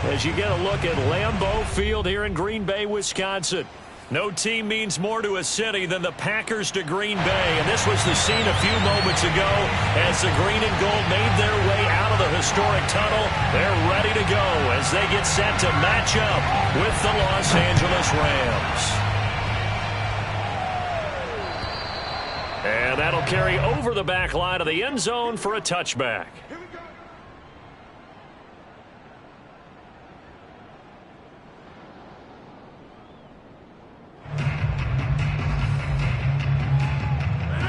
as you get a look at Lambeau Field here in Green Bay, Wisconsin. No team means more to a city than the Packers to Green Bay. And this was the scene a few moments ago as the green and gold made their way out of the historic tunnel. They're ready to go as they get set to match up with the Los Angeles Rams. And that'll carry over the back line of the end zone for a touchback.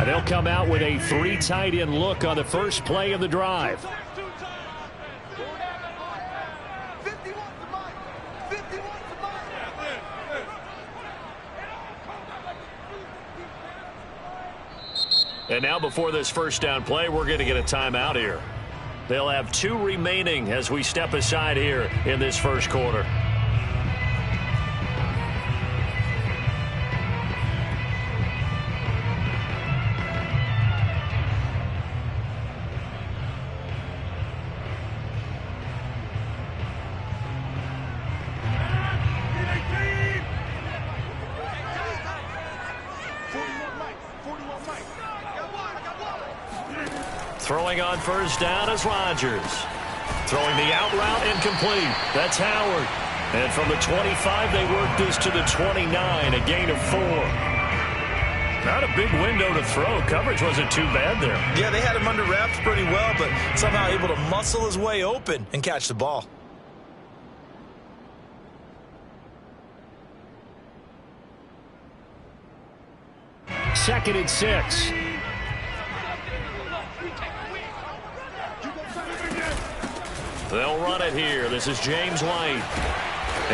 They'll come out with a 3 tight end look on the first play of the drive. And now before this first down play, we're going to get a timeout here. They'll have 2 remaining as we step aside here in this first quarter. Throwing on first down is Rodgers. Throwing the out route incomplete. That's Howard. And from the 25, they work this to the 29, a gain of 4. Not a big window to throw. Coverage wasn't too bad there. Yeah, they had him under wraps pretty well, but somehow able to muscle his way open and catch the ball. Second and 6. They'll run it here. This is James White.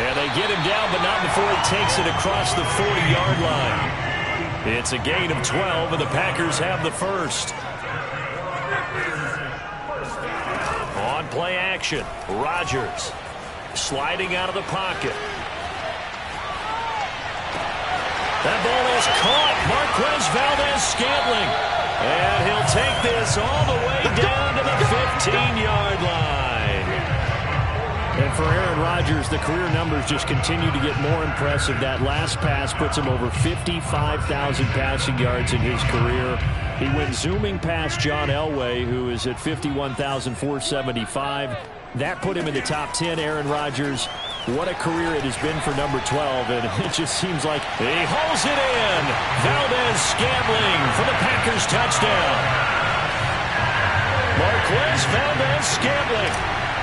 And they get him down, but not before he takes it across the 40-yard line. It's a gain of 12, and the Packers have the first. On play action, Rodgers sliding out of the pocket. That ball is caught. Marquez Valdes-Scantling. And he'll take this all the way down to the 15-yard line. And for Aaron Rodgers, the career numbers just continue to get more impressive. That last pass puts him over 55,000 passing yards in his career. He went zooming past John Elway, who is at 51,475. That put him in the top 10, Aaron Rodgers. What a career it has been for number 12, and it just seems like he hauls it in. Valdes-Scantling for the Packers touchdown. Marquez Valdes-Scantling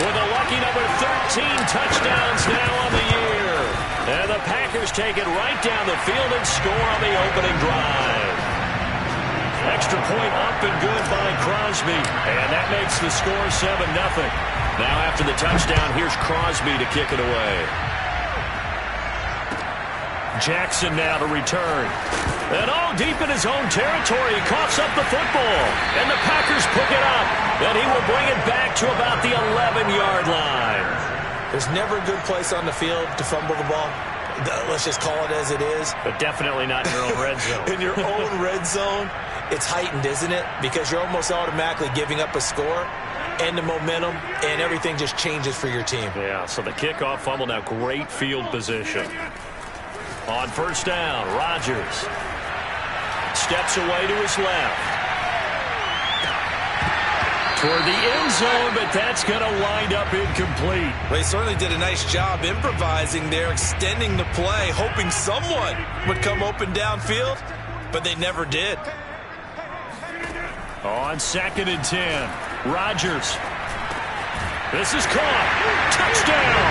with a lucky number 13 touchdowns now on the year. And the Packers take it right down the field and score on the opening drive. Extra point up and good by Crosby, and that makes the score 7-0. Now after the touchdown, here's Crosby to kick it away. Jackson now to return. And all deep in his own territory, he coughs up the football. And the Packers pick it up. And he will bring it back to about the 11-yard line. There's never a good place on the field to fumble the ball. Let's just call it as it is. But definitely not in your own red zone. In your own red zone, it's heightened, isn't it? Because you're almost automatically giving up a score and the momentum, and everything just changes for your team. Yeah, so the kickoff fumble, now great field position. On first down, Rodgers steps away to his left. Toward the end zone, but that's going to wind up incomplete. Well, he certainly did a nice job improvising there, extending the play, hoping someone would come open downfield, but they never did. On 2nd and 10, Rodgers. This is caught. Touchdown!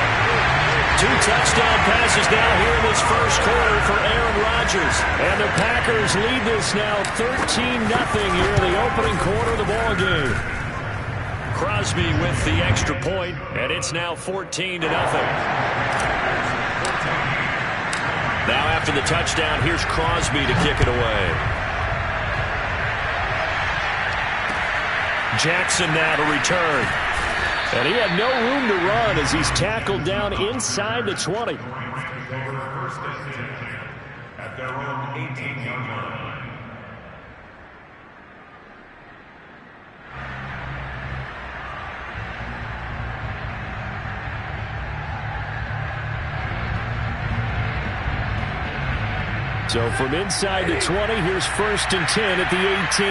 2 touchdown passes now here in this first quarter for Aaron Rodgers. And the Packers lead this now 13-0 here in the opening quarter of the ballgame. Crosby with the extra point, and it's now 14-0. Now after the touchdown, here's Crosby to kick it away. Jackson now to return. And he had no room to run as he's tackled down inside the 20. At their own 18-yard line. So from inside the 20, here's 1st and 10 at the 18.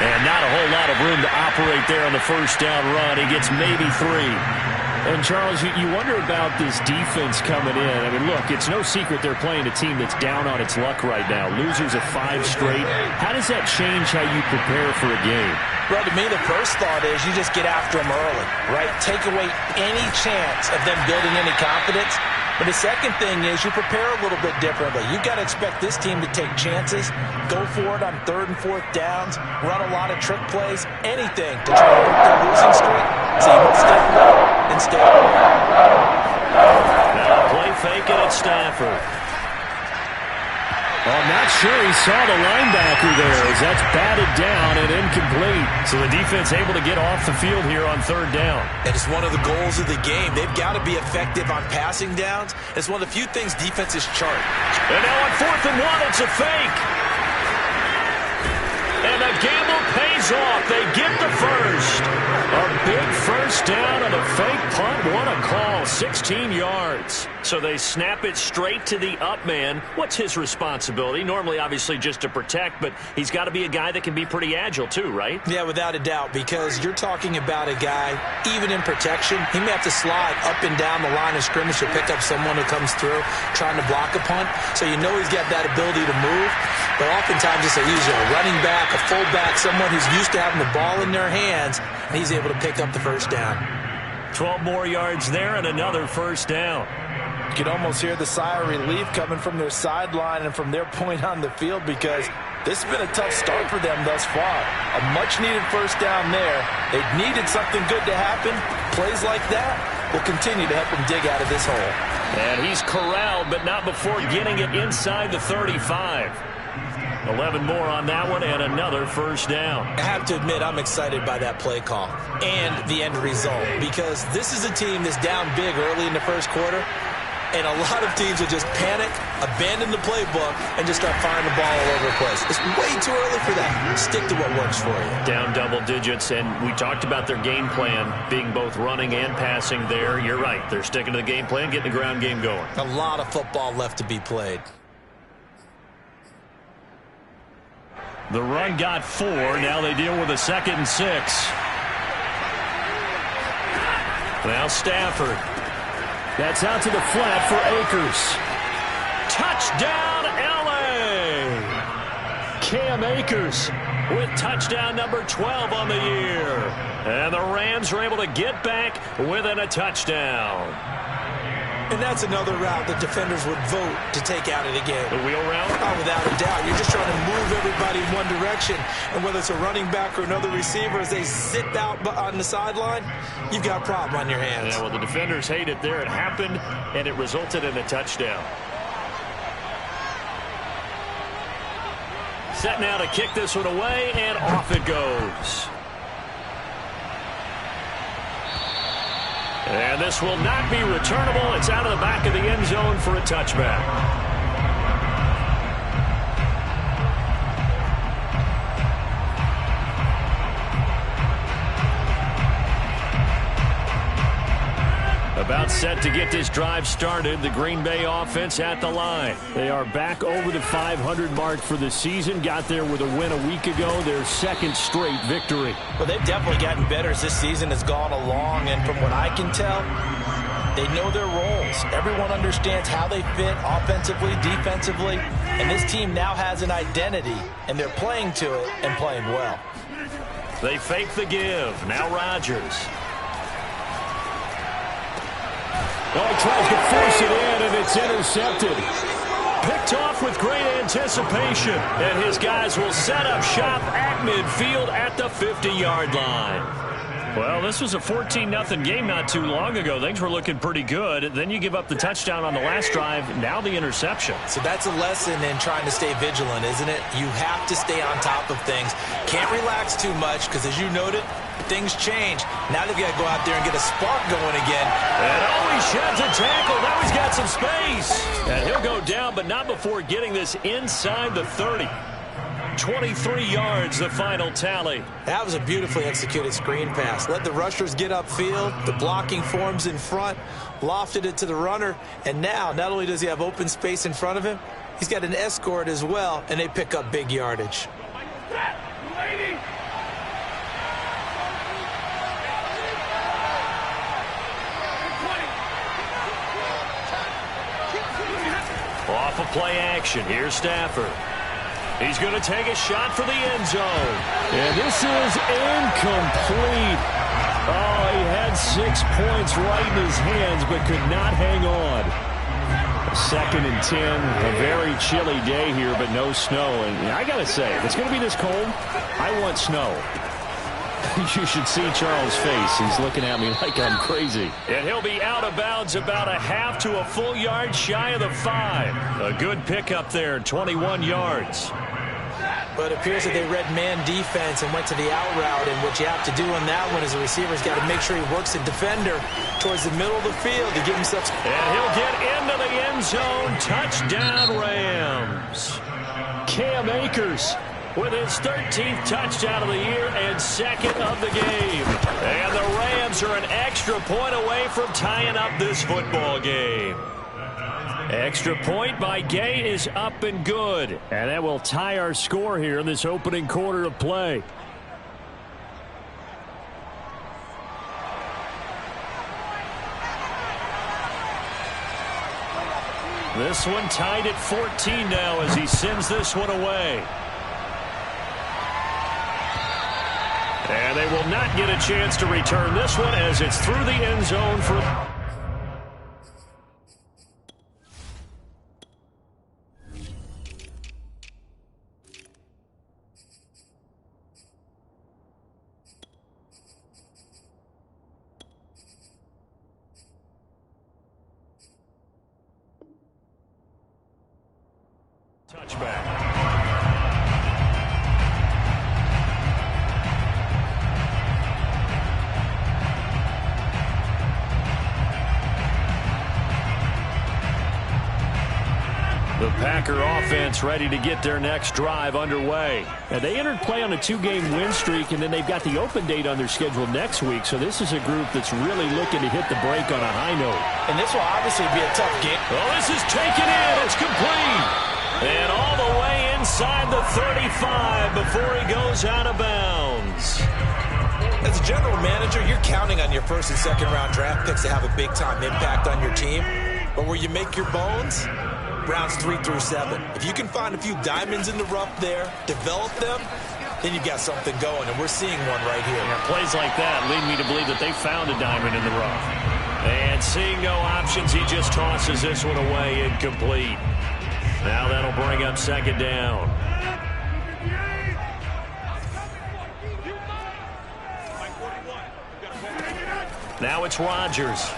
And not a whole lot of room to operate there on the first down run. He gets maybe 3. And, Charles, you wonder about this defense coming in. I mean, look, it's no secret they're playing a team that's down on its luck right now. Losers of 5 straight. How does that change how you prepare for a game? Well, to me, the first thought is you just get after them early, right? Take away any chance of them building any confidence. But the second thing is you prepare a little bit differently. You've got to expect this team to take chances, go for it on 3rd and 4th downs, run a lot of trick plays, anything to try to break their losing streak. So you must stay low and stay away. Now play fake it at Stafford. I'm not sure he saw the linebacker there as that's batted down and incomplete. So the defense able to get off the field here on 3rd down. And it's one of the goals of the game. They've got to be effective on passing downs. It's one of the few things defenses chart. And now on 4th and 1, it's a fake. And the gamble pays off. They get the first. A big first down on a fake punt. What a call. 16 yards. So they snap it straight to the up man. What's his responsibility? Normally, obviously, just to protect, but he's got to be a guy that can be pretty agile too, right? Yeah, without a doubt, because you're talking about a guy, even in protection, he may have to slide up and down the line of scrimmage to pick up someone who comes through trying to block a punt. So you know he's got that ability to move, but oftentimes it's usually a running back, a fullback, someone who's used to having the ball in their hands, and he's able to pick up the first down. 12 more yards there and another first down. You can almost hear the sigh of relief coming from their sideline and from their point on the field because this has been a tough start for them thus far. A much-needed first down there. They needed something good to happen. Plays like that will continue to help them dig out of this hole. And he's corralled, but not before getting it inside the 35. 11 more on that one and another first down. I have to admit I'm excited by that play call and the end result because this is a team that's down big early in the first quarter. And a lot of teams will just panic, abandon the playbook, and just start firing the ball all over the place. It's way too early for that. Stick to what works for you. Down double digits, and we talked about their game plan being both running and passing there. You're right. They're sticking to the game plan, getting the ground game going. A lot of football left to be played. The run got 4. Now they deal with a 2nd and 6. Now Stafford. That's out to the flat for Akers. Touchdown, L.A. Cam Akers with touchdown number 12 on the year. And the Rams are able to get back within a touchdown. And that's another route that defenders would vote to take out of the game. The wheel route? Oh, without a doubt. You're just trying to move everybody in one direction. And whether it's a running back or another receiver, as they sit out on the sideline, you've got a problem on your hands. Yeah, well, the defenders hate it there. It happened, and it resulted in a touchdown. Set now to kick this one away, and off it goes. And this will not be returnable. It's out of the back of the end zone for a touchback. About set to get this drive started. The Green Bay offense at the line. They are back over the 500 mark for the season. Got there with a win a week ago. Their 2nd straight victory. Well, they've definitely gotten better as this season has gone along. And from what I can tell, they know their roles. Everyone understands how they fit offensively, defensively. And this team now has an identity. And they're playing to it and playing well. They fake the give. Now Rodgers. Oh, tries to force it in, and it's intercepted. Picked off with great anticipation. And his guys will set up shop at midfield at the 50-yard line. Well, this was a 14-0 game not too long ago. Things were looking pretty good. Then you give up the touchdown on the last drive. Now the interception. So that's a lesson in trying to stay vigilant, isn't it? You have to stay on top of things. Can't relax too much because, as you noted, things change. Now they've got to go out there and get a spark going again. And he sheds a tackle. Now he's got some space. And he'll go down, but not before getting this inside the 30. 123 yards, the final tally. That was a beautifully executed screen pass. Let the rushers get upfield. The blocking forms in front. Lofted it to the runner. And now, not only does he have open space in front of him, he's got an escort as well, and they pick up big yardage. Off of play action, here's Stafford. He's going to take a shot for the end zone. And this is incomplete. Oh, he had 6 points right in his hands, but could not hang on. 2nd and 10, a very chilly day here, but no snow. And I got to say, if it's going to be this cold, I want snow. You should see Charles' face. He's looking at me like I'm crazy. And he'll be out of bounds about a half to a full yard shy of the 5. A good pickup there, 21 yards. But it appears that they read man defense and went to the out route, and what you have to do on that one is the receiver's got to make sure he works the defender towards the middle of the field to give himself. And he'll get into the end zone. Touchdown, Rams. Cam Akers with his 13th touchdown of the year and 2nd of the game. And the Rams are an extra point away from tying up this football game. Extra point by Gay is up and good. And that will tie our score here in this opening quarter of play. This one tied at 14 now as he sends this one away. And they will not get a chance to return this one as it's through the end zone for... touchback. The Packer offense ready to get their next drive underway. And they entered play on a 2-game win streak, and then they've got the open date on their schedule next week. So this is a group that's really looking to hit the break on a high note. And this will obviously be a tough game. Oh, this is taken in. It's complete. And all the way inside the 35 before he goes out of bounds. As a general manager, you're counting on your first and second round draft picks to have a big-time impact on your team. But where you make your bones, rounds 3 through 7. If you can find a few diamonds in the rough there, develop them, then you've got something going, and we're seeing one right here. Yeah, plays like that lead me to believe that they found a diamond in the rough. And seeing no options, he just tosses this one away incomplete. Now that'll bring up 2nd down. Now it's Rodgers.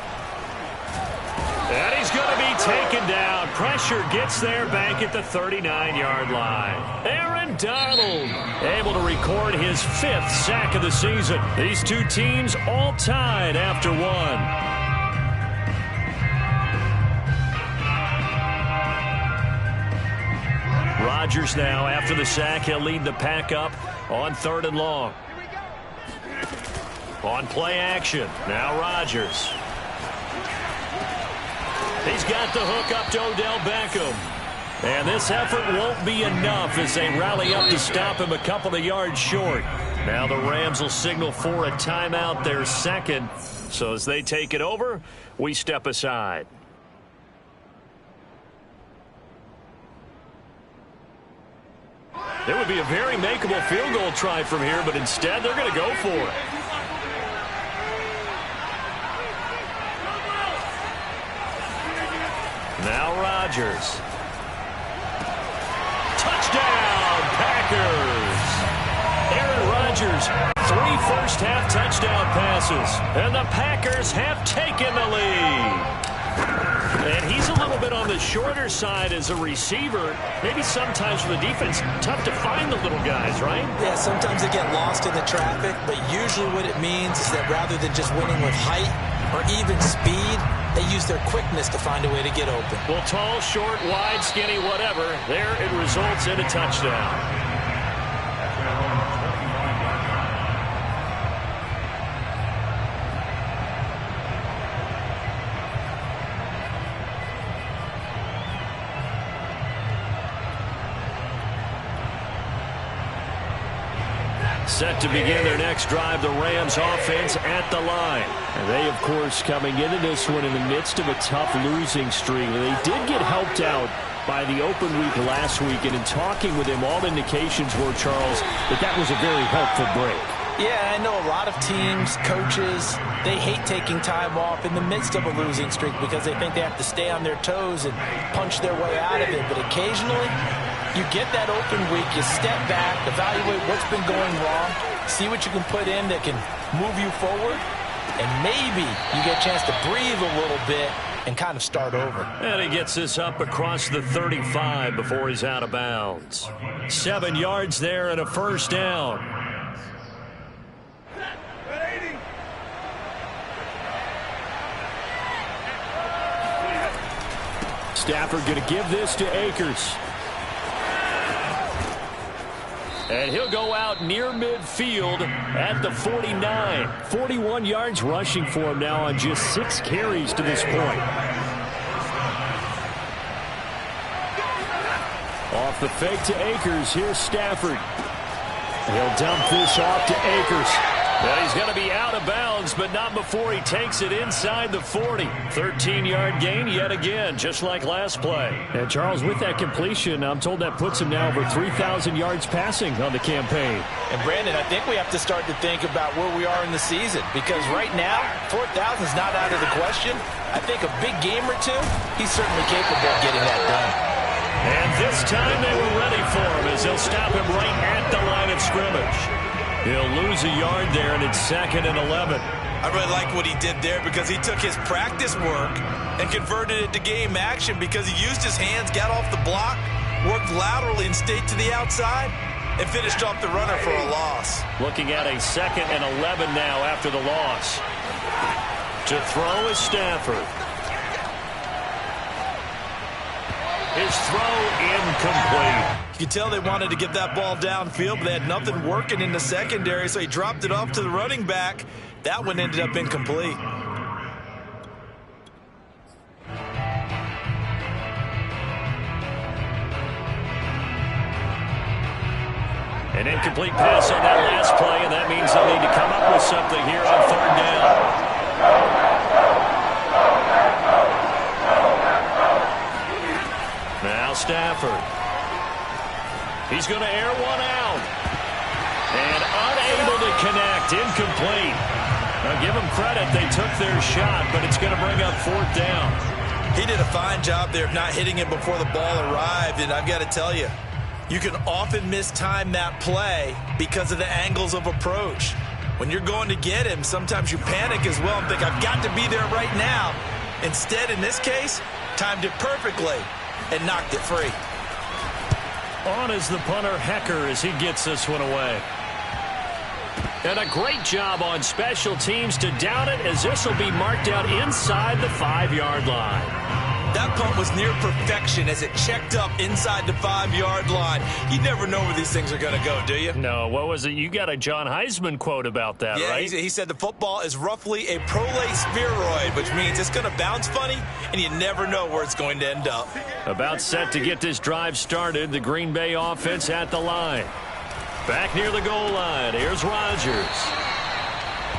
And he's going to be taken down. Pressure gets there back at the 39-yard line. Aaron Donald able to record his 5th sack of the season. These two teams all tied after one. Rodgers now, after the sack, he'll lead the pack up on 3rd and long. On play action, now Rodgers. He's got the hook up to Odell Beckham. And this effort won't be enough as they rally up to stop him a couple of yards short. Now the Rams will signal for a timeout, their 2nd. So as they take it over, we step aside. It would be a very makeable field goal try from here, but instead they're going to go for it. Now Rodgers. Touchdown, Packers. Aaron Rodgers, 3 first-half touchdown passes, and the Packers have taken the lead. And he's a little bit on the shorter side as a receiver. Maybe sometimes for the defense, tough to find the little guys, right? Yeah, sometimes they get lost in the traffic, but usually what it means is that rather than just winning with height or even speed, they use their quickness to find a way to get open. Well, tall, short, wide, skinny, whatever, there it results in a touchdown. Set to begin their next drive, the Rams offense at the line. And they, of course, coming into this one in the midst of a tough losing streak. They did get helped out by the open week last week, and in talking with him, all indications were, Charles, that was a very helpful break. Yeah, I know a lot of teams, coaches, they hate taking time off in the midst of a losing streak because they think they have to stay on their toes and punch their way out of it. But occasionally, you get that open week, you step back, evaluate what's been going wrong, see what you can put in that can move you forward, and maybe you get a chance to breathe a little bit and kind of start over. And he gets this up across the 35 before he's out of bounds. 7 yards there and a first down. Stafford going to give this to Akers. And he'll go out near midfield at the 49. 41 yards rushing for him now on just 6 carries to this point. Off the fake to Akers. Here's Stafford. He'll dump this off to Akers. Well, he's going to be out of bounds, but not before he takes it inside the 40. 13-yard gain yet again, just like last play. And, Charles, with that completion, I'm told that puts him now over 3,000 yards passing on the campaign. And, Brandon, I think we have to start to think about where we are in the season because right now, 4,000 is not out of the question. I think a big game or two, he's certainly capable of getting that done. And this time they were ready for him as they'll stop him right at the line of scrimmage. He'll lose a yard there, and it's 2nd and 11. I really like what he did there because he took his practice work and converted it to game action because he used his hands, got off the block, worked laterally and stayed to the outside, and finished off the runner for a loss. Looking at a 2nd and 11 now after the loss. To throw is Stafford. His throw incomplete. You could tell they wanted to get that ball downfield, but they had nothing working in the secondary, so he dropped it off to the running back. That one ended up incomplete. An incomplete pass on that last play, and that means they'll need to come up with something here on 3rd down. Now Stafford. He's going to air one out. And unable to connect. Incomplete. Now give them credit. They took their shot, but it's going to bring up 4th down. He did a fine job there of not hitting it before the ball arrived, and I've got to tell you, you can often mistime that play because of the angles of approach. When you're going to get him, sometimes you panic as well and think, I've got to be there right now. Instead, in this case, timed it perfectly and knocked it free. On is the punter, Hecker, as he gets this one away. And a great job on special teams to down it, as this will be marked out inside the 5-yard line. That punt was near perfection as it checked up inside the 5-yard line. You never know where these things are going to go, do you? No, what was it? You got a John Heisman quote about that, yeah, right? He said the football is roughly a prolate spheroid, which means it's going to bounce funny, and you never know where it's going to end up. About set to get this drive started, the Green Bay offense at the line. Back near the goal line, here's Rodgers.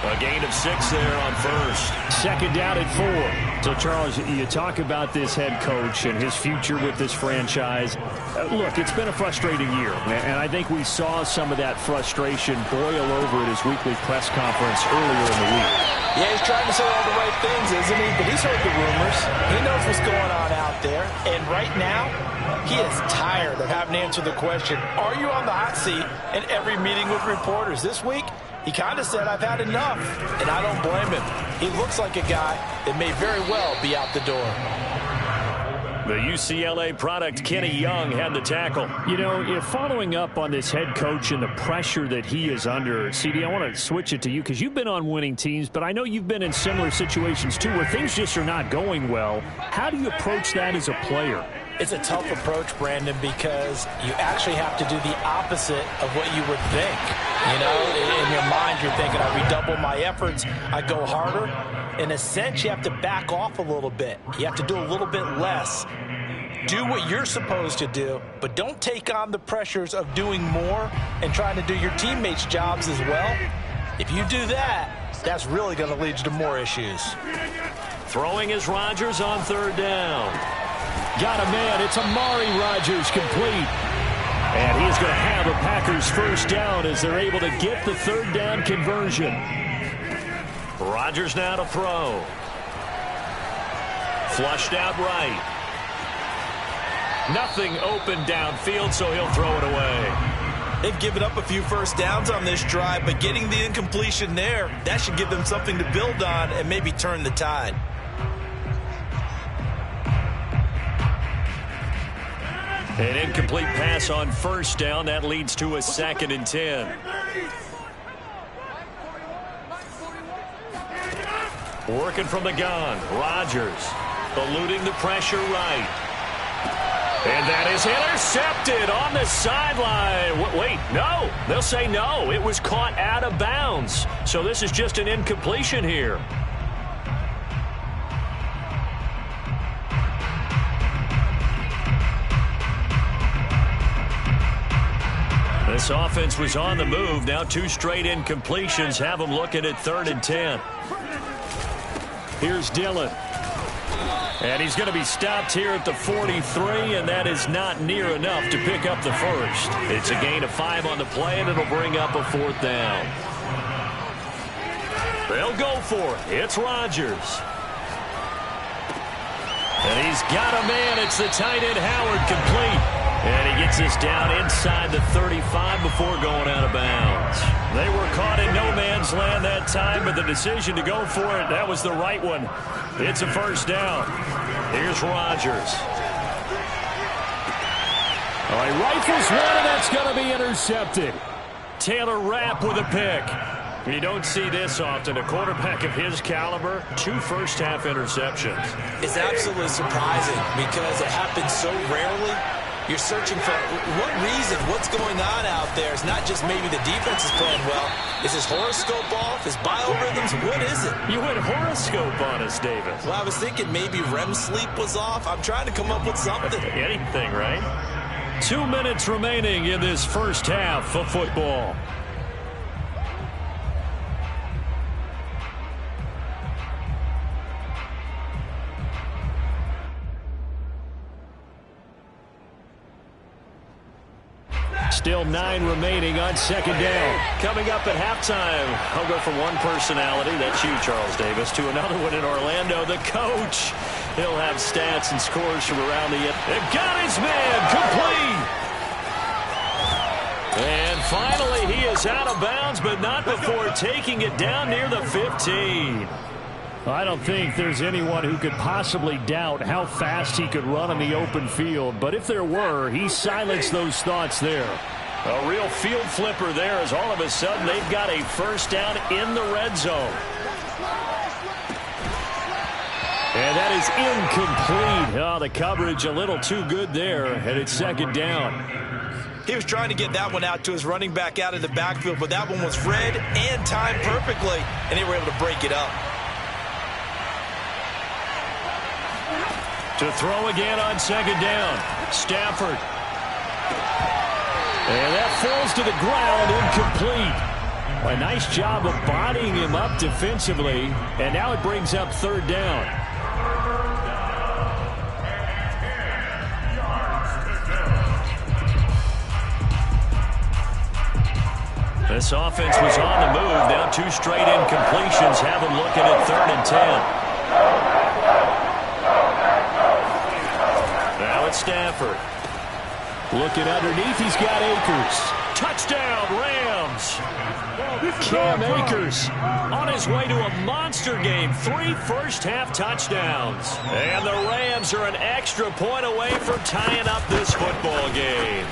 A gain of 6 there on 1st. 2nd down at 4. So, Charles, you talk about this head coach and his future with this franchise. Look, it's been a frustrating year, and I think we saw some of that frustration boil over at his weekly press conference earlier in the week. Yeah, he's trying to say all the right things, isn't he? But he's heard the rumors. He knows what's going on out there. And right now, he is tired of having to answer the question, are you on the hot seat in every meeting with reporters? This week, he kind of said, I've had enough, and I don't blame him. He looks like a guy that may very well be out the door. The UCLA product, Kenny Young, had the tackle. You know, if following up on this head coach and the pressure that he is under, CD, I want to switch it to you because you've been on winning teams, but I know you've been in similar situations too where things just are not going well. How do you approach that as a player? It's a tough approach, Brandon, because you actually have to do the opposite of what you would think. You know, in your mind, you're thinking, I redouble my efforts, I go harder. In a sense, you have to back off a little bit. You have to do a little bit less. Do what you're supposed to do, but don't take on the pressures of doing more and trying to do your teammates' jobs as well. If you do that, that's really going to lead you to more issues. Throwing is Rodgers on third down. Got a man. It's Amari Rodgers complete. And he's going to have a Packers first down as they're able to get the third down conversion. Rodgers now to throw. Flushed out right. Nothing open downfield, so he'll throw it away. They've given up a few first downs on this drive, but getting the incompletion there, that should give them something to build on and maybe turn the tide. An incomplete pass on first down. That leads to a 2nd and 10. Working from the gun. Rodgers eluding the pressure right. And that is intercepted on the sideline. Wait, no. They'll say no. It was caught out of bounds. So this is just an incompletion here. This offense was on the move. Now 2 straight incompletions have them looking at 3rd and 10. Here's Dillon. And he's going to be stopped here at the 43, and that is not near enough to pick up the first. It's a gain of 5 on the play, and it'll bring up a 4th down. They'll go for it. It's Rodgers. And he's got a man. It's the tight end Howard complete. And he gets this down inside the 35 before going out of bounds. They were caught in no man's land that time, but the decision to go for it, that was the right one. It's a first down. Here's Rodgers. All right, rifles one, and that's going to be intercepted. Taylor Rapp with a pick. You don't see this often. A quarterback of his caliber, 2 first-half interceptions. It's absolutely surprising because it happens so rarely. You're searching for what reason, what's going on out there. It's not just maybe the defense is playing well. Is his horoscope off? His biorhythms? What is it? You went horoscope on us, Davis. Well, I was thinking maybe REM sleep was off. I'm trying to come up with something. Anything, right? 2 minutes remaining in this first half of football. Still 9 remaining on 2nd down. Coming up at halftime, I'll go from one personality, that's you, Charles Davis, to another one in Orlando, the coach. He'll have stats and scores from around the end. And got his man complete. And finally, he is out of bounds, but not before taking it down near the 15. I don't think there's anyone who could possibly doubt how fast he could run on the open field. But if there were, he silenced those thoughts there. A real field flipper there as all of a sudden they've got a first down in the red zone. And that is incomplete. Oh, the coverage a little too good there, and it's 2nd down. He was trying to get that one out to his running back out of the backfield, but that one was read and timed perfectly, and they were able to break it up. To throw again on 2nd down. Stafford. And that falls to the ground, incomplete. A nice job of bodying him up defensively, and now it brings up 3rd down. This offense was on the move. Now 2 straight incompletions have them looking at 3rd and 10. Now it's Stafford. Looking underneath, he's got Akers. Touchdown, Rams. Cam Akers on his way to a monster game. 3 first-half touchdowns. And the Rams are an extra point away from tying up this football game.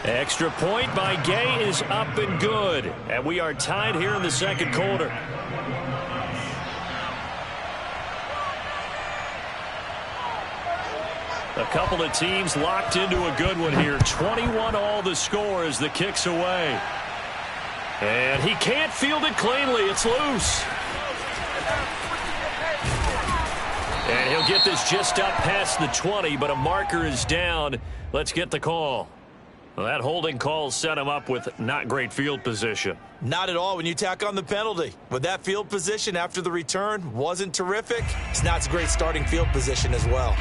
Extra point by Gay is up and good. And we are tied here in the 2nd quarter. A couple of teams locked into a good one here. 21 all the score as the kick's away. And he can't field it cleanly. It's loose. And he'll get this just up past the 20, but a marker is down. Let's get the call. Well, that holding call set him up with not great field position. Not at all when you tack on the penalty. But that field position after the return wasn't terrific. It's not a great starting field position as well.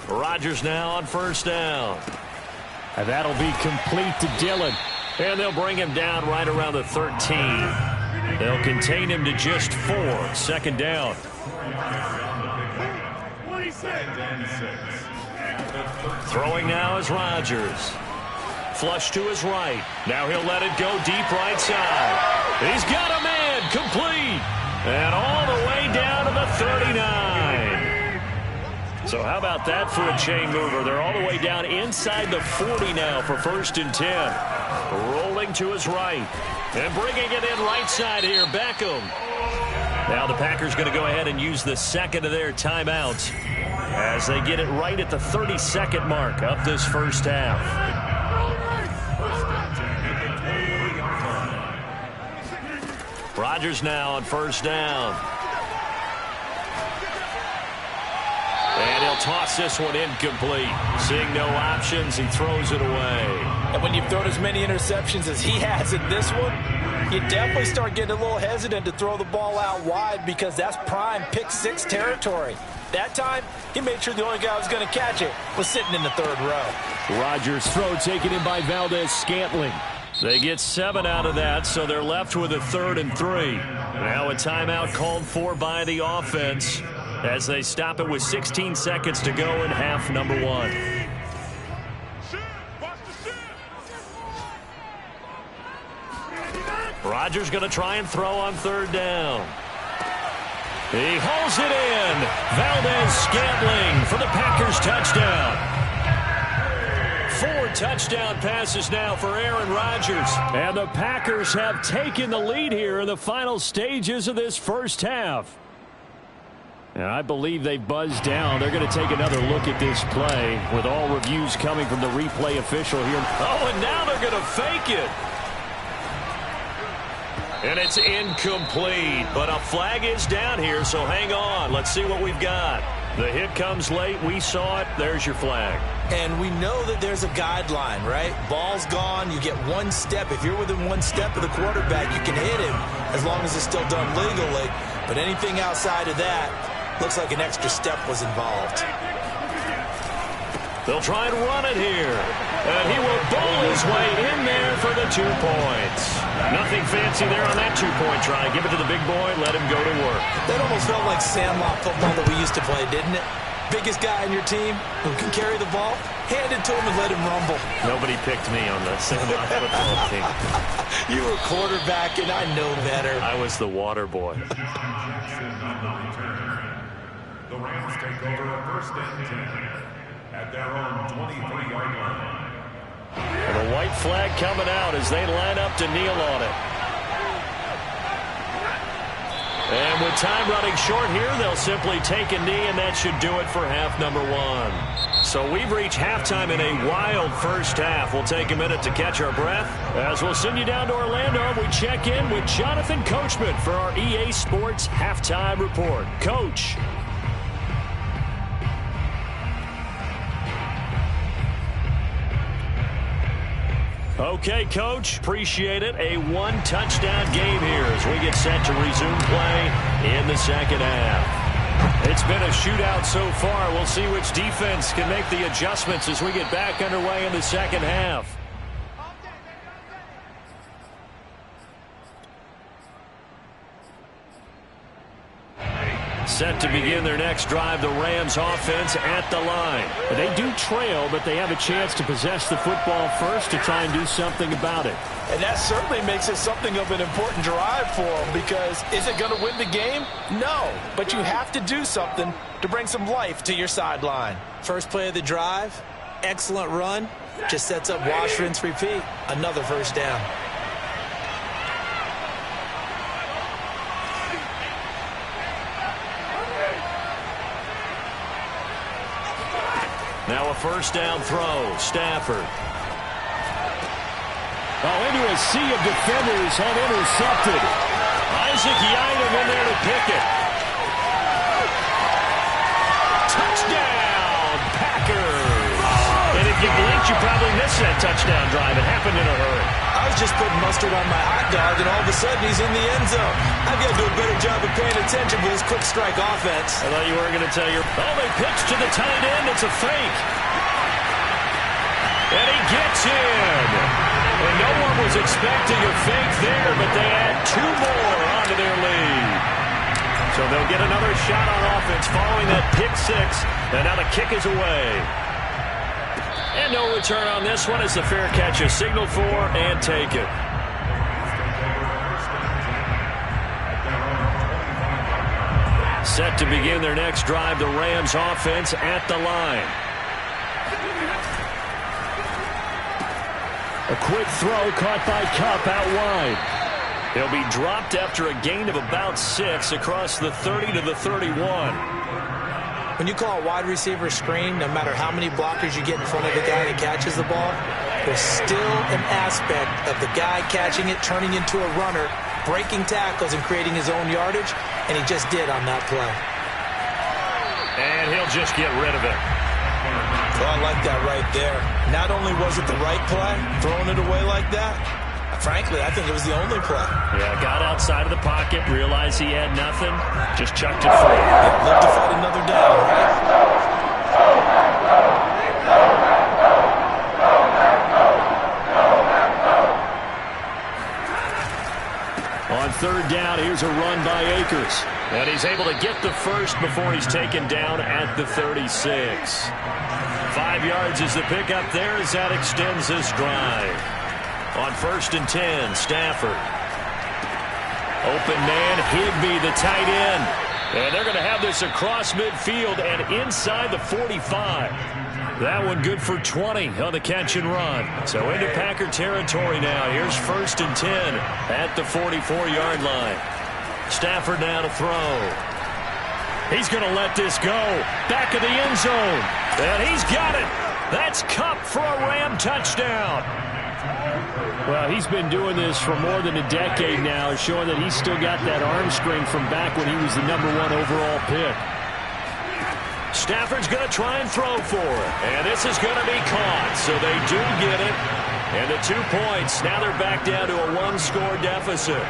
Rodgers now on first down. And that'll be complete to Dillon. And they'll bring him down right around the 13. They'll contain him to just 4. Second down. Throwing now is Rodgers. Flush to his right. Now he'll let it go deep right side. He's got a man. Complete. And all the way down to the 39. So how about that for a chain mover? They're all the way down inside the 40 now for 1st and 10. Rolling to his right. And bringing it in right side here, Beckham. Now the Packers going to go ahead and use the second of their timeouts as they get it right at the 32nd mark of this first half. Rodgers now on first down. And he'll toss this one incomplete. Seeing no options, he throws it away. And when you've thrown as many interceptions as he has in this one, you definitely start getting a little hesitant to throw the ball out wide because that's prime pick 6 territory. That time, he made sure the only guy who was going to catch it was sitting in the 3rd row. Rodgers' throw taken in by Valdes-Scantling. They get 7 out of that, so they're left with a 3rd and 3. Now a timeout called for by the offense as they stop it with 16 seconds to go in half number 1. Rodgers going to try and throw on 3rd down. He hauls it in. Valdes-Scantling for the Packers touchdown. 4 touchdown passes now for Aaron Rodgers. And the Packers have taken the lead here in the final stages of this first half. And I believe they buzzed down. They're going to take another look at this play with all reviews coming from the replay official here. Oh, and now they're going to fake it. And it's incomplete, but a flag is down here, so hang on. Let's see what we've got. The hit comes late. We saw it. There's your flag. And we know that there's a guideline, right? Ball's gone. You get 1 step. If you're within 1 step of the quarterback, you can hit him as long as it's still done legally. But anything outside of that looks like an extra step was involved. They'll try and run it here. And he will bowl his way in there for the 2 points. Nothing fancy there on that 2-point try. Give it to the big boy. Let him go to work. That almost felt like sandlot football that we used to play, didn't it? Biggest guy on your team who can carry the ball, hand it to him and let him rumble. Nobody picked me on the sandlot football team. You were quarterback, and I know better. I was the water boy. The Rams take over a 1st and 10 at their own 23-yard line. And a white flag coming out as they line up to kneel on it. And with time running short here, they'll simply take a knee, and that should do it for half number 1. So we've reached halftime in a wild first half. We'll take a minute to catch our breath as we'll send you down to Orlando. We check in with Jonathan Coachman for our EA Sports Halftime Report. Coach. Okay, Coach, appreciate it. A 1-touchdown game here as we get set to resume play in the second half. It's been a shootout so far. We'll see which defense can make the adjustments as we get back underway in the second half. Set to begin their next drive, the Rams offense at the line. They do trail, but they have a chance to possess the football first to try and do something about it. And that certainly makes it something of an important drive for them because is it going to win the game? No, but you have to do something to bring some life to your sideline. First play of the drive, excellent run, just sets up wash, rinse, repeat. Another first down. Now a first down throw. Stafford. Into a sea of defenders and intercepted. Isaac Yiadom in there to pick it. Touchdown, Packers. And if you blinked, you probably missed that touchdown drive. It happened in a hurry. I was just putting mustard on my hot dog, and all of a sudden he's in the end zone. I've got to do a better job of paying attention for this quick strike offense. I thought you were going to tell your... Oh, they pitch to the tight end. It's a fake. And he gets in. And no one was expecting a fake there, but they add 2 more onto their lead. So they'll get another shot on offense following that pick 6. And now the kick is away. And no return on this one as the fair catch is signaled for and taken. Set to begin their next drive, the Rams offense at the line. A quick throw caught by Kupp out wide. He'll be dropped after a gain of about 6 across the 30 to the 31. When you call a wide receiver screen, no matter how many blockers you get in front of the guy that catches the ball, there's still an aspect of the guy catching it, turning into a runner, breaking tackles and creating his own yardage, and he just did on that play. And he'll just get rid of it. Well, I like that right there. Not only was it the right play, throwing it away like that, frankly, I think it was the only play. Yeah, got outside of the pocket, realized he had nothing, just chucked it free. Yeah, live to fight another down, right? On third down, here's a run by Akers. And he's able to get the first before he's taken down at the 36. 5 yards is the pickup there as that extends this drive. On 1st and 10, Stafford. Open man, Higbee, the tight end. And they're going to have this across midfield and inside the 45. That one good for 20 on the catch and run. So into Packer territory now. Here's 1st and 10 at the 44-yard line. Stafford now to throw. He's going to let this go. Back of the end zone. And he's got it. That's Kupp for a Ram touchdown. Well, he's been doing this for more than a decade now, showing that he's still got that arm strength from back when he was the #1 overall pick. Stafford's going to try and throw for it. And this is going to be caught. So they do get it. And the 2 points. Now they're back down to a 1-score deficit.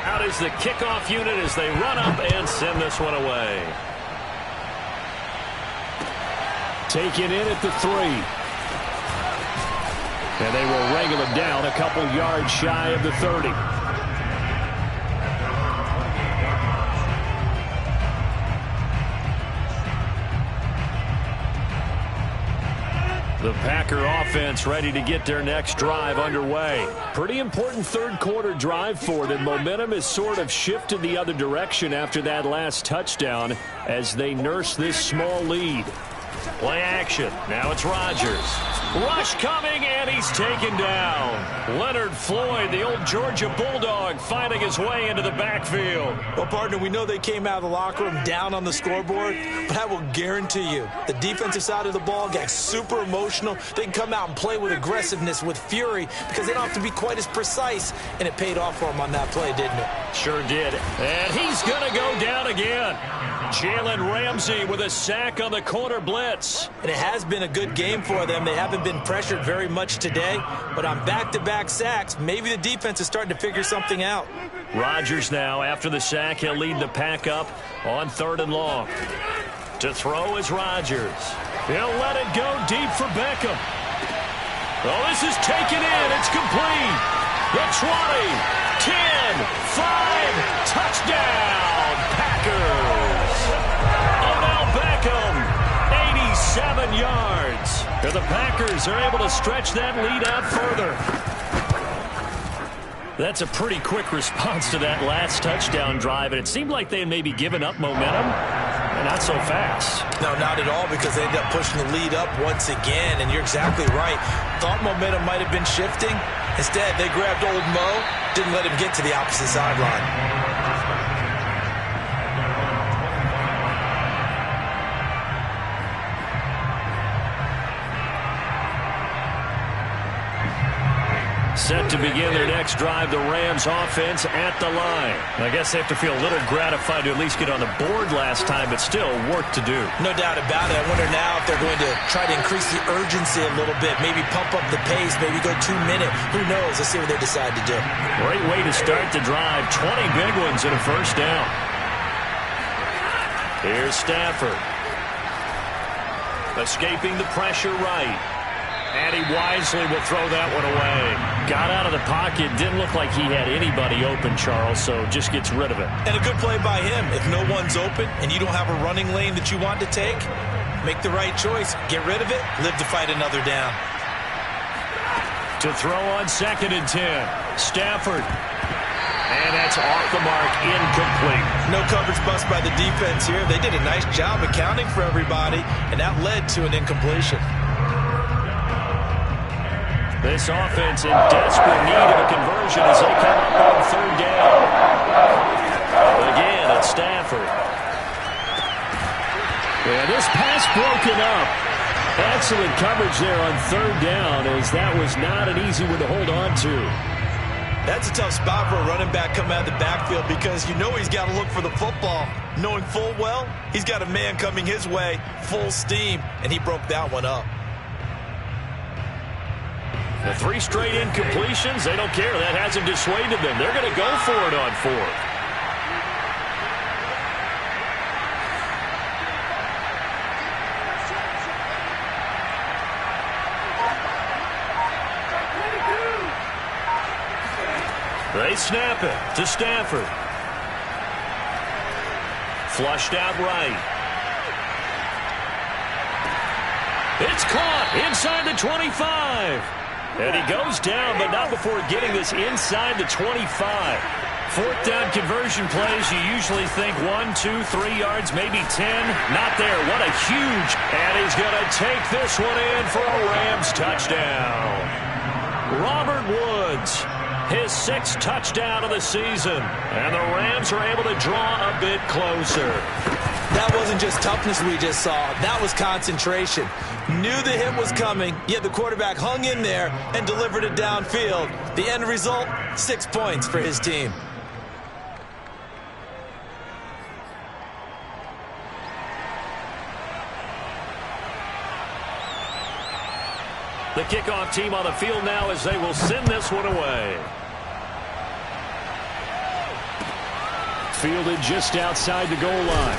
Out is the kickoff unit as they run up and send this one away. Taken in at the 3. And they will wrangle him down a couple yards shy of the 30. The Packer offense ready to get their next drive underway. Pretty important third-quarter drive for them. Momentum has sort of shifted the other direction after that last touchdown as they nurse this small lead. Play action. Now it's Rodgers. Rush coming, and he's taken down. Leonard Floyd, the old Georgia Bulldog, finding his way into the backfield. Well, partner, we know they came out of the locker room down on the scoreboard, but I will guarantee you the defensive side of the ball got super emotional. They can come out and play with aggressiveness, with fury, because they don't have to be quite as precise, and it paid off for them on that play, didn't it? Sure did. And he's going to go down again. Jalen Ramsey with a sack on the corner blitz. And it has been a good game for them. They haven't been pressured very much today, but on back-to-back sacks, maybe the defense is starting to figure something out. Rodgers now, after the sack, he'll lead the pack up on 3rd and long. To throw is Rodgers. He'll let it go deep for Beckham. Oh, this is taken in. It's complete. The 20, 10, 5, touchdown, Packers. Odell Beckham, 87 yards. And the Packers are able to stretch that lead out further. That's a pretty quick response to that last touchdown drive, and it seemed like they had maybe given up momentum. Not so fast. No, not at all, because they ended up pushing the lead up once again, and you're exactly right. Thought momentum might have been shifting. Instead, they grabbed old Mo, didn't let him get to the opposite sideline. set to begin their next drive. The Rams offense at the line. I guess they have to feel a little gratified to at least get on the board last time, but still work to do. No doubt about it. I wonder now if they're going to try to increase the urgency a little bit, maybe pump up the pace, maybe go 2 minute. Who knows? Let's see what they decide to do. Great way to start the drive. 20 big ones and a first down. Here's Stafford. Escaping the pressure right. And he wisely will throw that one away. Got out of the pocket. Didn't look like he had anybody open, Charles, so just gets rid of it. And a good play by him. If no one's open and you don't have a running lane that you want to take, make the right choice. Get rid of it. Live to fight another down. To throw on 2nd and 10. Stafford. And that's off the mark, incomplete. No coverage bust by the defense here. They did a nice job accounting for everybody, and that led to an incompletion. This offense in desperate need of a conversion as they come up on 3rd down. Again, it's Stafford. Yeah, this pass broken up. Excellent coverage there on 3rd down, as that was not an easy one to hold on to. That's a tough spot for a running back coming out of the backfield because you know he's got to look for the football, knowing full well he's got a man coming his way, full steam, and he broke that one up. The 3 straight incompletions, they don't care. That hasn't dissuaded them. They're going to go for it on 4th. They snap it to Stafford. Flushed out right. It's caught inside the 25. And he goes down, but not before getting this inside the 25. 4th down conversion plays, you usually think 1, 2, 3 yards, maybe 10. Not there. What a huge. And he's going to take this one in for a Rams touchdown. Robert Woods, his 6th touchdown of the season. And the Rams are able to draw a bit closer. That wasn't just toughness we just saw. That was concentration. Knew the hit was coming, yet the quarterback hung in there and delivered it downfield. The end result, 6 points for his team. The kickoff team on the field now as they will send this one away. Fielded just outside the goal line.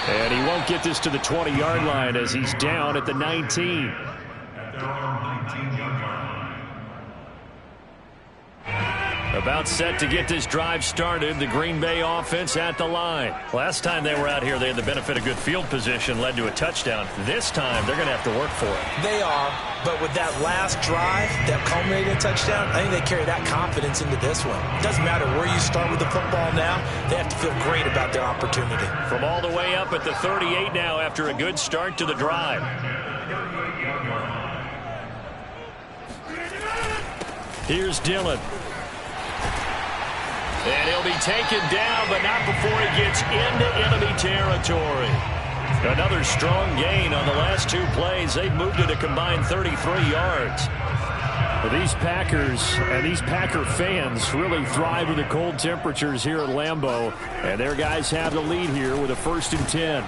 And he won't get this to the 20-yard line as he's down at the 19. At their own 19-yard line. About set to get this drive started, the Green Bay offense at the line. Last time they were out here, they had the benefit of good field position, led to a touchdown. This time, they're going to have to work for it. They are, but with that last drive, that culminated in touchdown, I think they carry that confidence into this one. It doesn't matter where you start with the football now, they have to feel great about their opportunity. From all the way up at the 38 now after a good start to the drive. Here's Dillon. And he'll be taken down, but not before he gets into enemy territory. Another strong gain on the last 2 plays. They've moved it a combined 33 yards. Well, these Packers and these Packer fans really thrive in the cold temperatures here at Lambeau. And their guys have the lead here with a 1st and 10.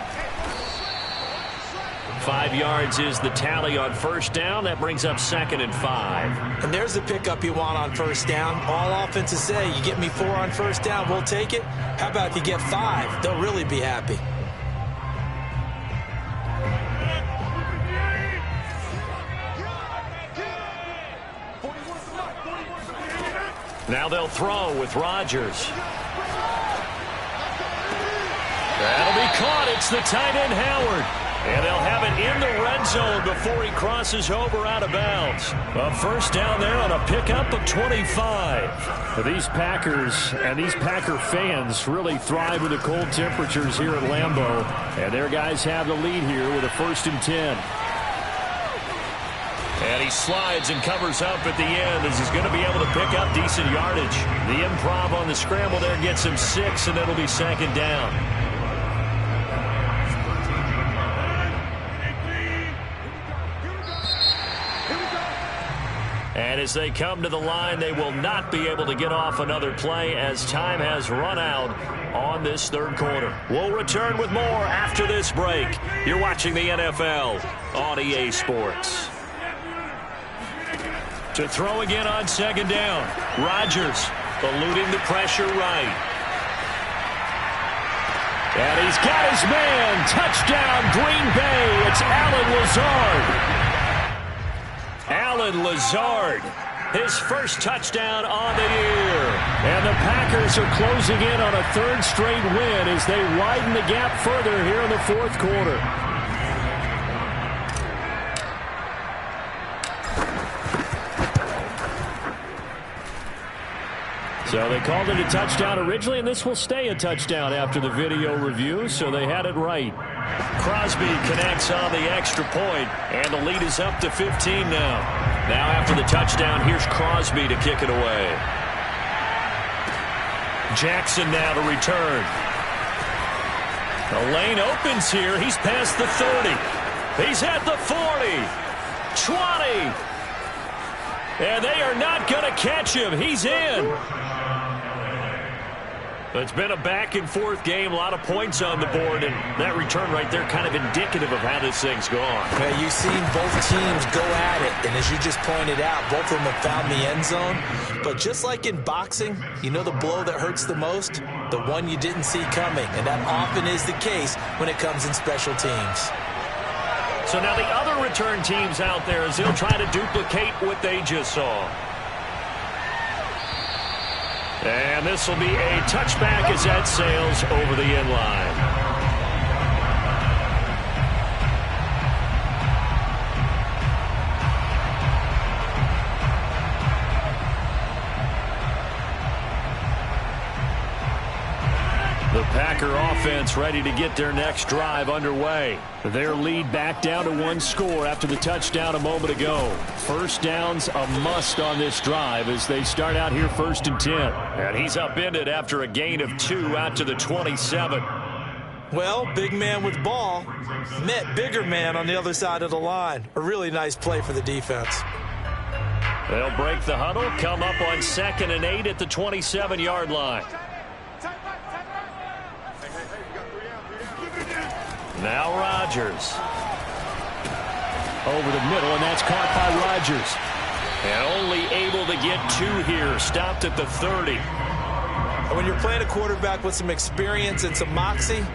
5 yards is the tally on 1st down. That brings up 2nd and 5. And there's the pickup you want on 1st down. All offenses say, you get me 4 on 1st down, we'll take it. How about if you get 5? They'll really be happy. Now they'll throw with Rodgers. That'll be caught. It's the tight end, Howard. And they'll have it in the red zone before he crosses over out of bounds. A 1st down there on a pickup of 25. These Packers and these Packer fans really thrive with the cold temperatures here at Lambeau. And their guys have the lead here with a 1st and 10. And he slides and covers up at the end as he's going to be able to pick up decent yardage. The improv on the scramble there gets him 6, and it'll be 2nd down. And as they come to the line, they will not be able to get off another play as time has run out on this third quarter. We'll return with more after this break. You're watching the NFL on EA Sports. To throw again on second down. Rodgers eluding the pressure right. And he's got his man. Touchdown, Green Bay. It's Allen Lazard. Allen Lazard, his first touchdown on the year. And the Packers are closing in on a third straight win as they widen the gap further here in the fourth quarter. So they called it a touchdown originally, and this will stay a touchdown after the video review, so they had it right. Crosby connects on the extra point, and the lead is up to 15 now. Now after the touchdown, here's Crosby to kick it away. Jackson now to return. The lane opens here. He's past the 30. He's at the 40. 20. And they are not going to catch him. He's in. It's been a back-and-forth game, a lot of points on the board, and that return right there kind of indicative of how this thing's gone. Yeah, you've seen both teams go at it, and as you just pointed out, both of them have found the end zone. But just like in boxing, you know the blow that hurts the most? The one you didn't see coming, and that often is the case when it comes in special teams. So now the other return teams out there as they'll try to duplicate what they just saw. And this will be a touchback as that sails over the end line. The Packer offense ready to get their next drive underway. Their lead back down to one score after the touchdown a moment ago. First down's a must on this drive as they start out here 1st and 10. And he's upended after a gain of 2 out to the 27. Well, big man with ball met bigger man on the other side of the line. A really nice play for the defense. They'll break the huddle, come up on 2nd and 8 at the 27-yard line. Now Rodgers. Over the middle, and that's caught by Rodgers. And only able to get 2 here. Stopped at the 30. When you're playing a quarterback with some experience and some moxie,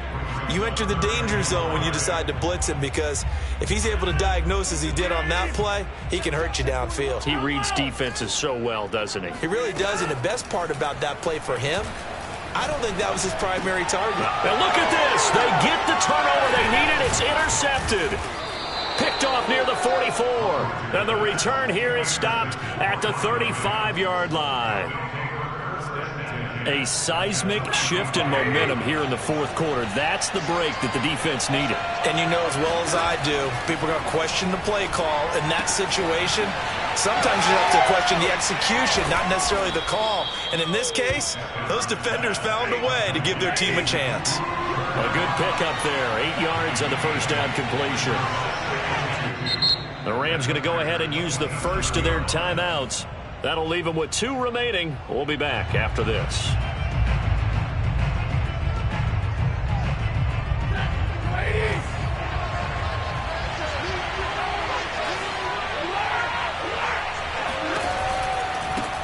you enter the danger zone when you decide to blitz him, because if he's able to diagnose as he did on that play, he can hurt you downfield. He reads defenses so well, doesn't he? He really does, and the best part about that play for him, I don't think that was his primary target. Now look at this. They get the turnover they needed. It's intercepted. Picked off near the 44. And the return here is stopped at the 35-yard line. A seismic shift in momentum here in the fourth quarter. That's the break that the defense needed. And you know as well as I do, people are going to question the play call in that situation. Sometimes you have to question the execution, not necessarily the call. And in this case, those defenders found a way to give their team a chance. A good pickup there. 8 yards on the first down completion. The Rams going to go ahead and use the first of their timeouts. That'll leave them with 2 remaining. We'll be back after this.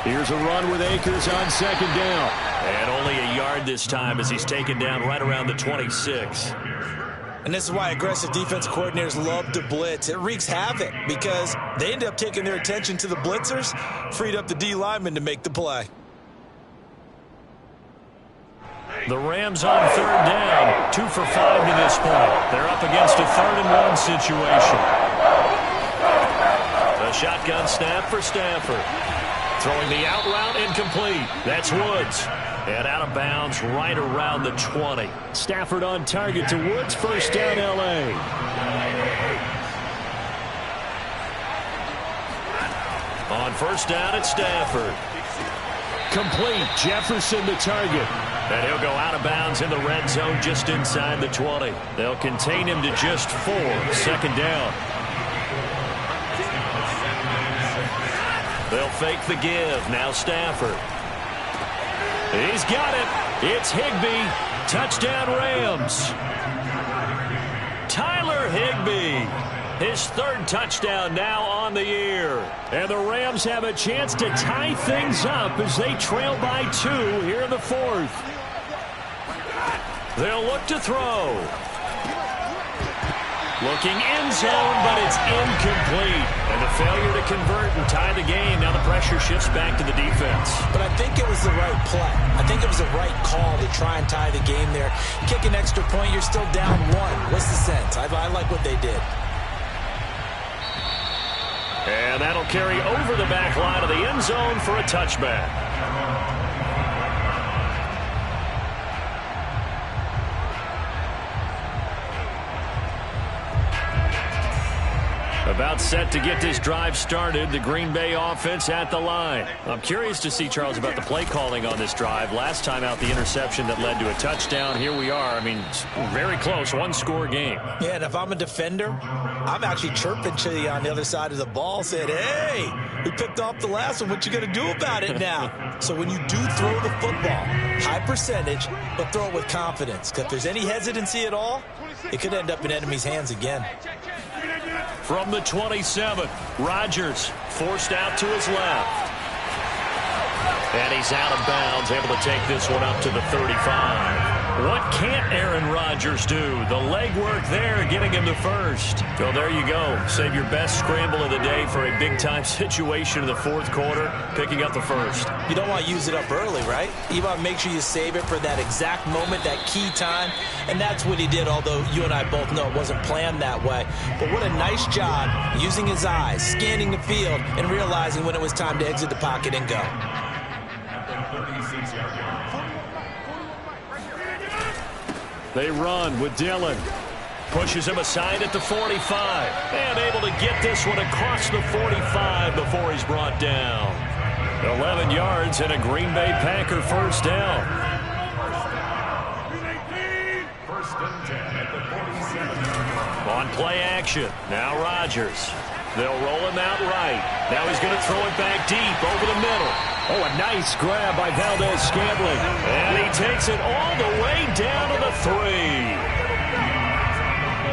Here's a run with Akers on 2nd down. And only a yard this time as he's taken down right around the 26. And this is why aggressive defense coordinators love to blitz. It wreaks havoc because they end up taking their attention to the blitzers, freed up the D lineman to make the play. The Rams on 3rd down, 2 for 5 to this point. They're up against a 3rd and 1 situation. A shotgun snap for Stafford. Throwing the out route incomplete. That's Woods. And out of bounds right around the 20. Stafford on target to Woods. First down, L.A. On first down, it's Stafford. Complete. Jefferson the target. And he'll go out of bounds in the red zone just inside the 20. They'll contain him to just 4. Second down. They'll fake the give. Now Stafford. He's got it. It's Higbee. Touchdown Rams. Tyler Higbee. His third touchdown now on the year. And the Rams have a chance to tie things up as they trail by 2 here in the fourth. They'll look to throw. Looking end zone, but it's incomplete. And the failure to convert and tie the game. Now the pressure shifts back to the defense. But I think it was the right play. I think it was the right call to try and tie the game there. Kick an extra point, you're still down 1. What's the sense? I like what they did. And that'll carry over the back line of the end zone for a touchback. About set to get this drive started. The Green Bay offense at the line. I'm curious to see, Charles, about the play calling on this drive. Last time out, the interception that led to a touchdown. Here we are. I mean, very close. One-score game. Yeah, and if I'm a defender, I'm actually chirping to you on the other side of the ball, saying, hey, we picked off the last one. What you going to do about it now? So when you do throw the football, high percentage, but throw it with confidence. Because if there's any hesitancy at all, it could end up in enemy's hands again. From the 27, Rodgers forced out to his left. And he's out of bounds, able to take this one up to the 35. What can't Aaron Rodgers do? The legwork there, getting him to first. Well, there you go. Save your best scramble of the day for a big-time situation in the fourth quarter, picking up the first. You don't want to use it up early, right? You want to make sure you save it for that exact moment, that key time. And that's what he did, although you and I both know it wasn't planned that way. But what a nice job using his eyes, scanning the field, and realizing when it was time to exit the pocket and go. They run with Dillon. Pushes him aside at the 45. And able to get this one across the 45 before he's brought down. 11 yards and a Green Bay Packer first down. First and 10 at the 47. On play action. Now Rodgers. They'll roll him out right. Now he's going to throw it back deep over the middle. Oh, a nice grab by Valdes-Scantling. And he takes it all the way down to the 3.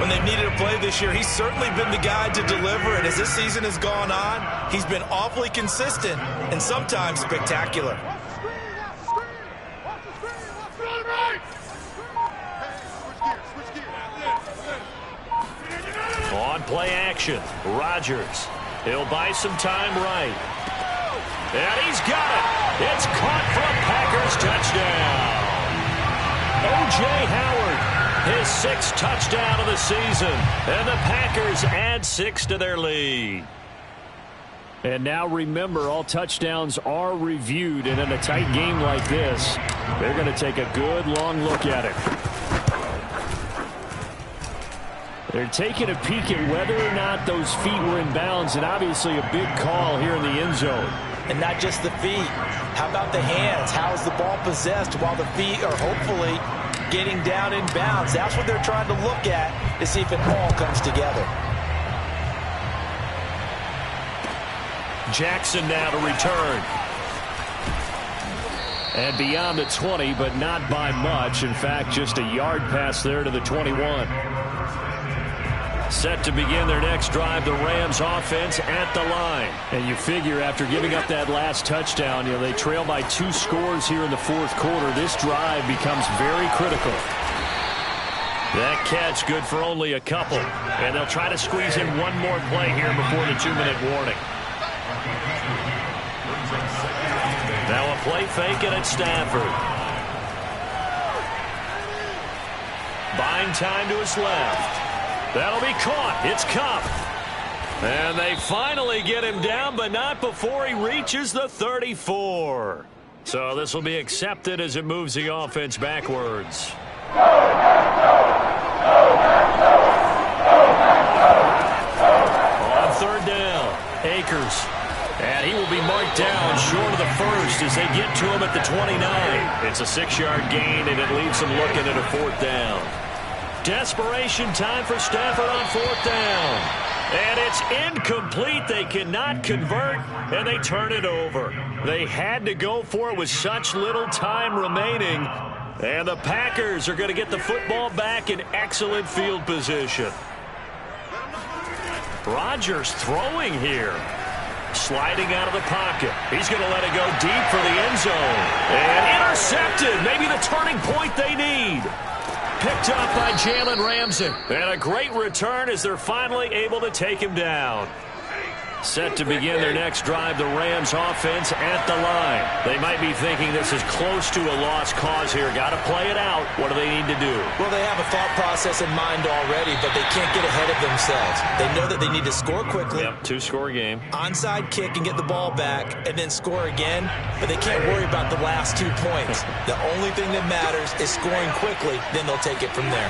When they've needed a play this year, he's certainly been the guy to deliver. And as this season has gone on, he's been awfully consistent and sometimes spectacular. On play action, Rodgers. He'll buy some time right. And he's got it. It's caught for a Packers touchdown. O.J. Howard, his 6th touchdown of the season. And the Packers add 6 to their lead. And now remember, all touchdowns are reviewed. And in a tight game like this, they're going to take a good long look at it. They're taking a peek at whether or not those feet were in bounds, and obviously a big call here in the end zone. And not just the feet. How about the hands? How is the ball possessed while the feet are hopefully getting down in bounds? That's what they're trying to look at to see if it all comes together. Jackson now to return. And beyond the 20, but not by much. In fact, just a yard pass there to the 21. Set to begin their next drive, the Rams offense at the line. And you figure after giving up that last touchdown, they trail by 2 scores here in the fourth quarter. This drive becomes very critical. That catch good for only a couple. And they'll try to squeeze in one more play here before the 2-minute warning. Now a play fake and it's Stafford. Buying time to his left. That'll be caught. It's Kupp. And they finally get him down, but not before he reaches the 34. So this will be accepted as it moves the offense backwards. On third down, Akers. And he will be marked down short of the first as they get to him at the 29. It's a 6-yard gain, and it leaves them looking at a 4th down. Desperation time for Stafford on 4th down. And it's incomplete. They cannot convert, and they turn it over. They had to go for it with such little time remaining. And the Packers are going to get the football back in excellent field position. Rodgers throwing here. Sliding out of the pocket. He's going to let it go deep for the end zone. And intercepted. Maybe the turning point they need. Picked up by Jalen Ramsey. And a great return as they're finally able to take him down. Set to begin their next drive, the Rams offense at the line. They might be thinking this is close to a lost cause here. Got to play it out. What do they need to do? Well, they have a thought process in mind already, but they can't get ahead of themselves. They know that they need to score quickly. Yep, two-score game. Onside kick and get the ball back and then score again, but they can't worry about the last 2 points. The only thing that matters is scoring quickly, then they'll take it from there.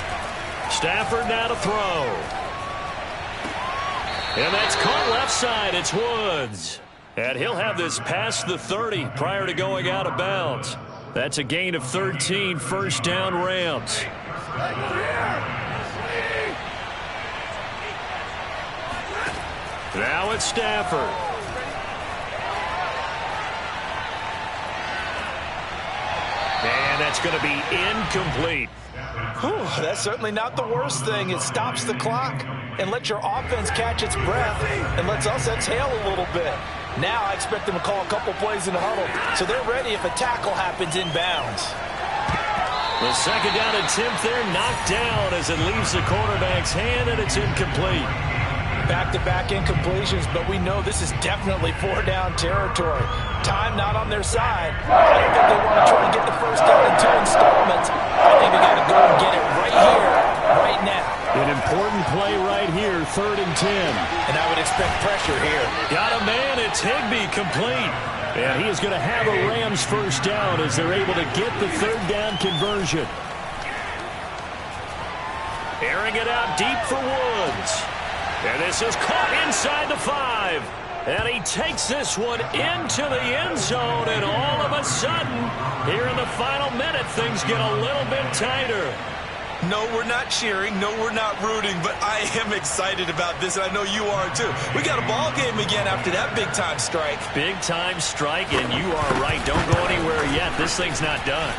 Stafford now to throw. And that's caught left side. It's Woods. And he'll have this past the 30 prior to going out of bounds. That's a gain of 13, first down Rams. Now it's Stafford. And that's going to be incomplete. Whew, that's certainly not the worst thing. It stops the clock and lets your offense catch its breath and lets us exhale a little bit. Now I expect them to call a couple plays in the huddle, so they're ready if a tackle happens inbounds. The second down attempt there knocked down as it leaves the quarterback's hand, and it's incomplete. Back-to-back incompletions, but we know this is definitely four-down territory. Time not on their side. I don't think they want to try and get the first down in 2 installments. I think they got to go and get it right here, right now. An important play right here, 3rd and 10. And I would expect pressure here. Got a man, it's Higbee, complete. And he is going to have a Rams first down as they're able to get the 3rd down conversion. Airing it out deep for Woods. And this is caught inside the 5. And he takes this one into the end zone. And all of a sudden, here in the final minute, things get a little bit tighter. No, we're not cheering. No, we're not rooting. But I am excited about this, and I know you are too. We got a ball game again after that big-time strike. Big-time strike, and you are right. Don't go anywhere yet. This thing's not done.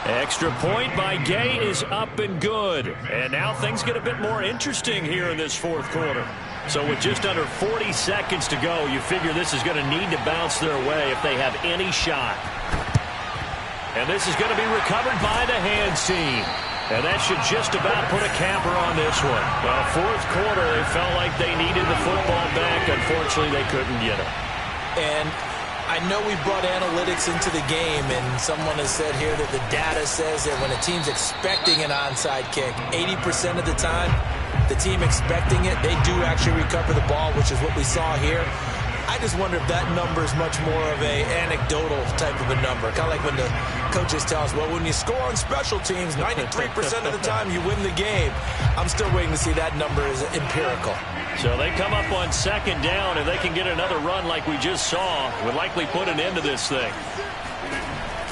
Extra point by Gay is up and good. And now things get a bit more interesting here in this 4th quarter. So with just under 40 seconds to go, you figure this is going to need to bounce their way if they have any shot. And this is going to be recovered by the hands team. And that should just about put a capper on this one. Well, 4th quarter, they felt like they needed the football back. Unfortunately, they couldn't get it. And I know we brought analytics into the game, and someone has said here that the data says that when a team's expecting an onside kick, 80% of the time, the team expecting it, they do actually recover the ball, which is what we saw here. I just wonder if that number is much more of a anecdotal type of a number. Kind of like when the coaches tell us, well, when you score on special teams, 93% of the time you win the game. I'm still waiting to see that number is empirical. So they come up on 2nd down, and they can get another run like we just saw. Would likely put an end to this thing.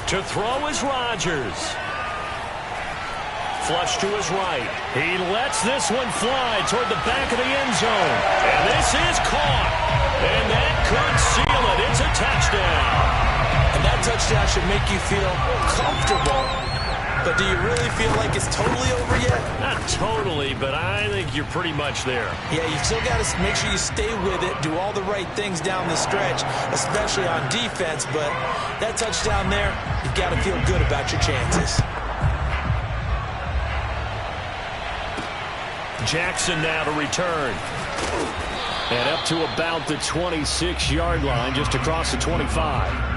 To throw is Rodgers. Flush to his right. He lets this one fly toward the back of the end zone. And this is caught. And that could seal it. It's a touchdown. And that touchdown should make you feel comfortable. But do you really feel like it's totally over yet? Not totally, but I think you're pretty much there. Yeah, you still got to make sure you stay with it, do all the right things down the stretch, especially on defense. But that touchdown there, you've got to feel good about your chances. Jackson now to return. And up to about the 26-yard line, just across the 25.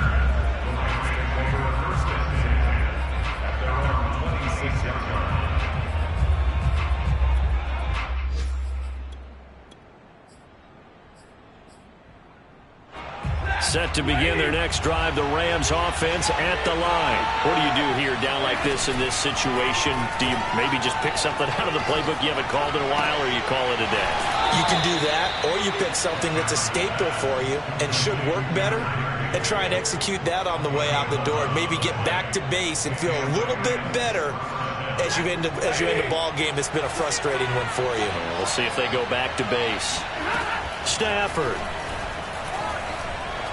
Set to begin their next drive, the Rams offense at the line. What do you do here down like this in this situation? Do you maybe just pick something out of the playbook you haven't called in a while, or you call it a day? You can do that, or you pick something that's a staple for you and should work better and try and execute that on the way out the door and maybe get back to base and feel a little bit better as you end a ball game that's been a frustrating one for you. We'll see if they go back to base. Stafford.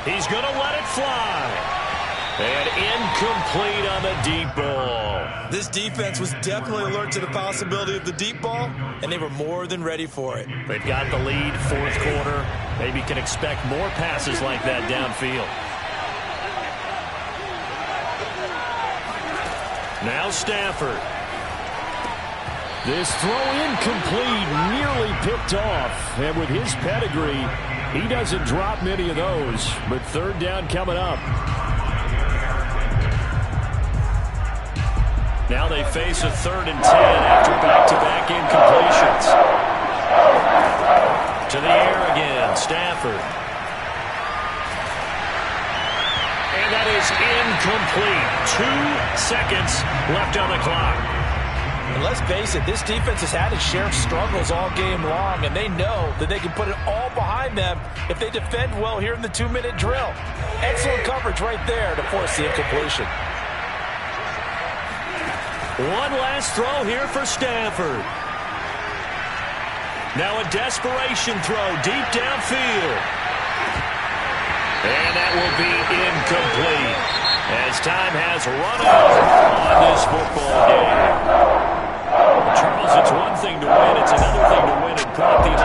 He's going to let it fly. And incomplete on the deep ball. This defense was definitely alert to the possibility of the deep ball, and they were more than ready for it. They've got the lead, fourth quarter. Maybe can expect more passes like that downfield. Now Stafford. This throw incomplete, nearly picked off. And with his pedigree, he doesn't drop many of those. But third down coming up. Now they face a 3rd and 10 after back-to-back incompletions. To the air again, Stafford. And that is incomplete. 2 seconds left on the clock. And let's face it, this defense has had its share of struggles all game long, and they know that they can put it all behind them if they defend well here in the 2-minute drill. Excellent coverage right there to force the incompletion. One last throw here for Stafford. Now a desperation throw deep downfield. And that will be incomplete as time has run out on this football game. Charles, it's one thing to win. It's another thing to win and put up the